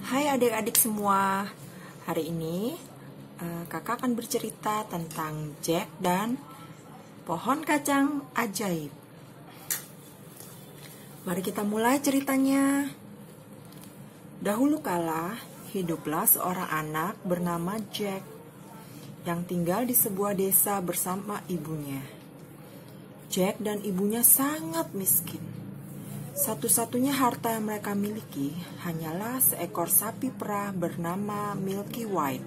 Hai adik-adik semua, hari ini kakak akan bercerita tentang Jack dan pohon kacang ajaib. Mari kita mulai ceritanya. Dahulu kala, hiduplah seorang anak bernama Jack yang tinggal di sebuah desa bersama ibunya. Jack dan ibunya sangat miskin. Satu-satunya harta yang mereka miliki hanyalah seekor sapi perah bernama Milky White.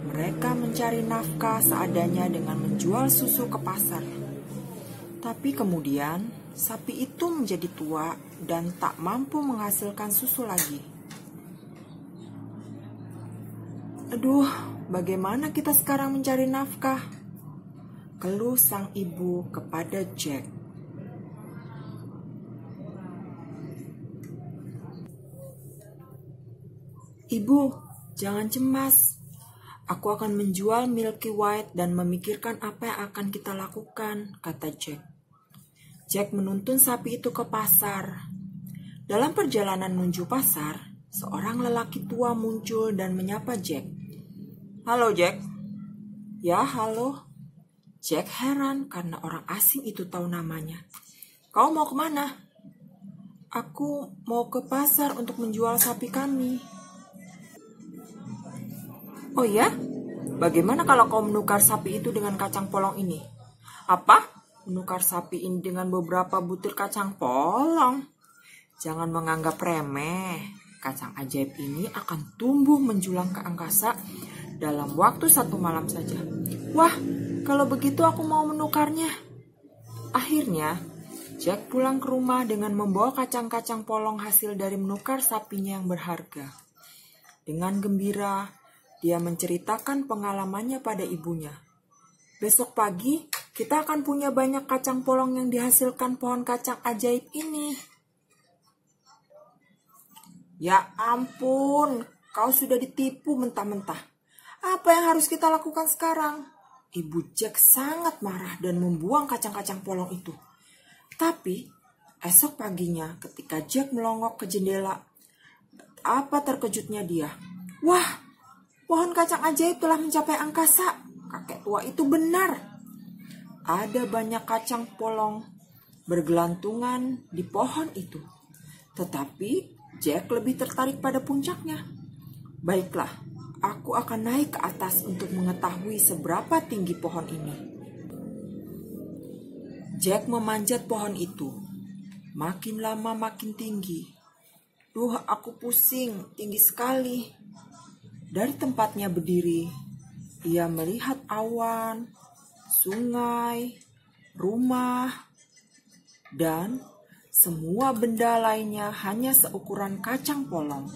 Mereka mencari nafkah seadanya dengan menjual susu ke pasar. Tapi kemudian, sapi itu menjadi tua dan tak mampu menghasilkan susu lagi. Aduh, bagaimana kita sekarang mencari nafkah? Keluh sang ibu kepada Jack. Ibu, jangan cemas. Aku akan menjual Milky White dan memikirkan apa yang akan kita lakukan, kata Jack. Jack menuntun sapi itu ke pasar. Dalam perjalanan menuju pasar, seorang lelaki tua muncul dan menyapa Jack. Halo Jack. Ya, halo. Jack heran karena orang asing itu tahu namanya. Kau mau kemana? Aku mau ke pasar untuk menjual sapi kami. Oh ya? Bagaimana kalau kau menukar sapi itu dengan kacang polong ini? Apa? Menukar sapi ini dengan beberapa butir kacang polong? Jangan menganggap remeh. Kacang ajaib ini akan tumbuh menjulang ke angkasa dalam waktu 1 malam saja. Wah, kalau begitu aku mau menukarnya. Akhirnya, Jack pulang ke rumah dengan membawa kacang-kacang polong hasil dari menukar sapinya yang berharga. Dengan gembira, dia menceritakan pengalamannya pada ibunya. Besok pagi, kita akan punya banyak kacang polong yang dihasilkan pohon kacang ajaib ini. Ya ampun, kau sudah ditipu mentah-mentah. Apa yang harus kita lakukan sekarang? Ibu Jack sangat marah dan membuang kacang-kacang polong itu. Tapi, esok paginya ketika Jack melongok ke jendela, apa terkejutnya dia? Wah! Pohon kacang ajaib telah mencapai angkasa. Kakek tua itu benar. Ada banyak kacang polong bergelantungan di pohon itu. Tetapi Jack lebih tertarik pada puncaknya. Baiklah, aku akan naik ke atas untuk mengetahui seberapa tinggi pohon ini. Jack memanjat pohon itu. Makin lama makin tinggi. Duh, aku pusing, tinggi sekali. Dari tempatnya berdiri, ia melihat awan, sungai, rumah, dan semua benda lainnya hanya seukuran kacang polong.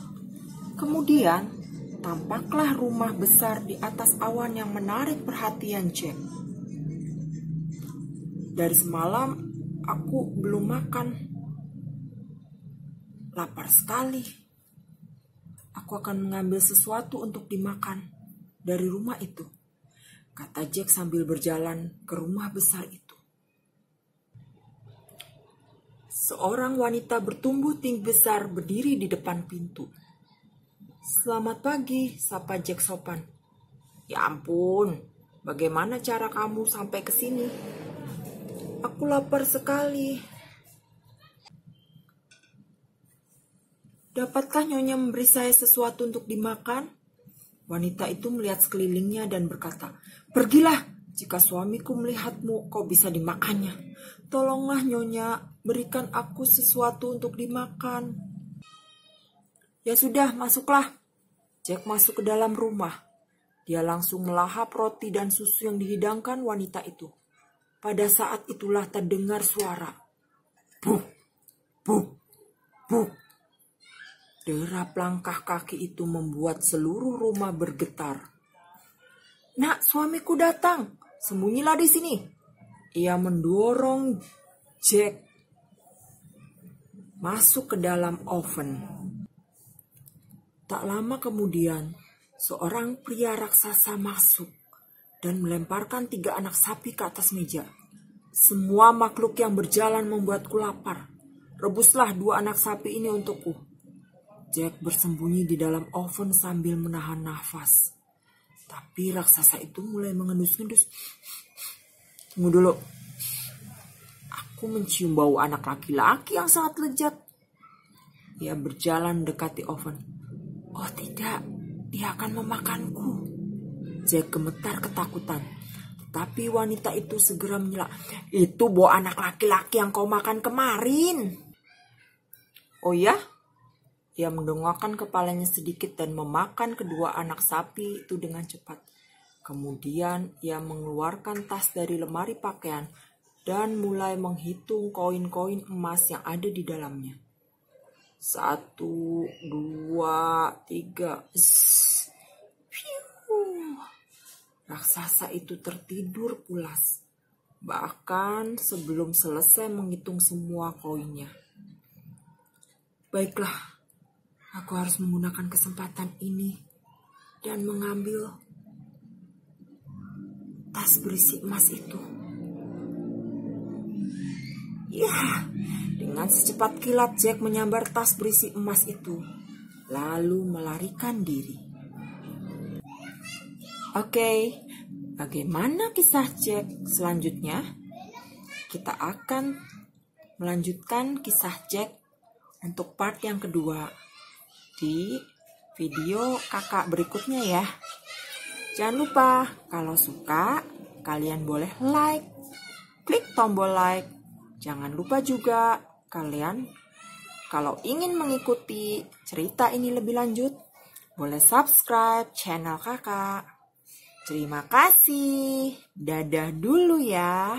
Kemudian, tampaklah rumah besar di atas awan yang menarik perhatian Jack. Dari semalam, aku belum makan. Lapar sekali. Aku akan mengambil sesuatu untuk dimakan dari rumah itu, kata Jack sambil berjalan ke rumah besar itu. Seorang wanita bertubuh tinggi besar berdiri di depan pintu. Selamat pagi, sapa Jack sopan. Ya ampun, bagaimana cara kamu sampai ke sini? Aku lapar sekali. Dapatkah Nyonya memberi saya sesuatu untuk dimakan? Wanita itu melihat sekelilingnya dan berkata, Pergilah, jika suamiku melihatmu, kau bisa dimakannya. Tolonglah Nyonya, berikan aku sesuatu untuk dimakan. Ya sudah, masuklah. Jack masuk ke dalam rumah. Dia langsung melahap roti dan susu yang dihidangkan wanita itu. Pada saat itulah terdengar suara. Buk, buk, buk. Derap langkah kaki itu membuat seluruh rumah bergetar. Nak, suamiku datang. Sembunyilah di sini. Ia mendorong Jack masuk ke dalam oven. Tak lama kemudian, seorang pria raksasa masuk dan melemparkan 3 anak sapi ke atas meja. Semua makhluk yang berjalan membuatku lapar. Rebuslah 2 anak sapi ini untukku. Jack bersembunyi di dalam oven sambil menahan nafas. Tapi raksasa itu mulai mengendus-ngendus. Tunggu dulu. Aku mencium bau anak laki-laki yang sangat lezat. Ia berjalan mendekati oven. Oh tidak, dia akan memakanku. Jack gemetar ketakutan. Tapi wanita itu segera menyela. Itu bau anak laki-laki yang kau makan kemarin. Oh ya? Ia mendongakkan kepalanya sedikit dan memakan kedua anak sapi itu dengan cepat. Kemudian ia mengeluarkan tas dari lemari pakaian dan mulai menghitung koin-koin emas yang ada di dalamnya. 1, 2, 3. Raksasa itu tertidur pulas. Bahkan sebelum selesai menghitung semua koinnya. Baiklah, aku harus menggunakan kesempatan ini dan mengambil tas berisi emas itu. Ya, dengan secepat kilat Jack menyambar tas berisi emas itu, lalu melarikan diri. Oke, bagaimana kisah Jack selanjutnya? Kita akan melanjutkan kisah Jack untuk part yang kedua di video kakak berikutnya ya. Jangan lupa kalau suka kalian boleh like, klik tombol like. Jangan lupa juga kalian kalau ingin mengikuti cerita ini lebih lanjut boleh subscribe channel kakak. Terima kasih. Dadah dulu ya.